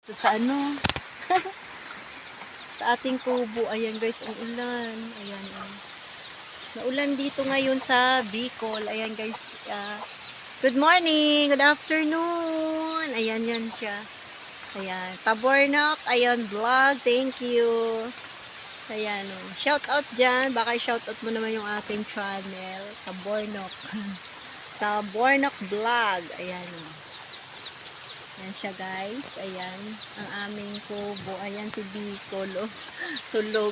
Sa ano, sa ating kubo, ayan guys, ang ulan. Ayan, naulan dito ngayon sa Bicol. Ayan guys, good morning, good afternoon. Ayan, yan siya. Ayan, Tabornok, ayan, vlog, thank you. Ayan, shout out dyan, baka shout out mo naman yung aking channel, Tabornok. Tabornok vlog, ayan. Ayan siya guys. Ayan. Ang aming kubo. Ayan si Bicol. Oh. Tulog.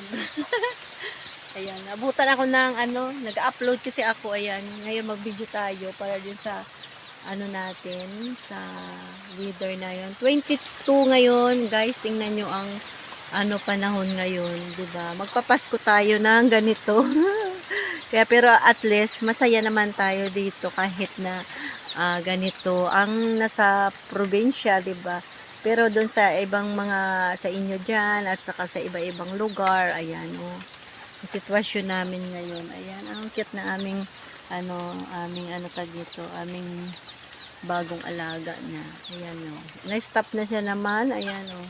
Ayan. Abutan ako ng ano. Nag-upload kasi ako. Ayan. Ngayon mag-video tayo para din sa ano natin. Sa weather na yun. 22 ngayon guys. Tingnan nyo ang ano panahon ngayon. Diba? Magpapasko tayo ng ganito. Kaya pero at least masaya naman tayo dito kahit na ganito ang nasa probinsya, 'di ba? Pero doon sa ibang mga sa inyo diyan at saka sa iba-ibang lugar, ayan oh. Ang sitwasyon namin ngayon, ayan, ang cute na aming ano tag dito, aming bagong alaga niya. Ayan oh. Na-stop na siya naman, ayan oh.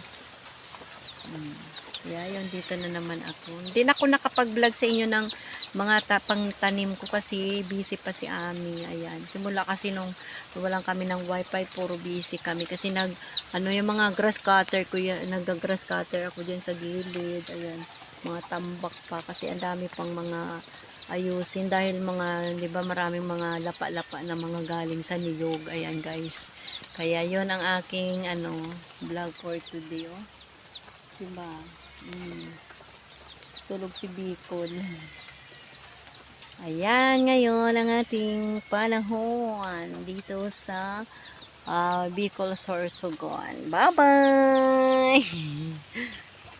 Yeah, yun, dito na naman ako. Hindi na ako nakapag-vlog sa inyo ng mga tapang tanim ko kasi busy pa si Ami. Ayan. Simula kasi nung walang kami ng wifi, puro busy kami. Kasi yung mga grass cutter ko, nag-grass cutter ako dyan sa gilid. Ayan. Mga tambak pa kasi ang dami pang mga ayusin dahil mga, di ba, maraming mga lapa-lapa na mga galing sa niyog. Ayan guys. Kaya yun ang aking vlog for today. Oh. Diba? Tulog si Bicol. Ayan, ngayon ang ating panahon dito sa Bicol, Sorsogon. Bye-bye!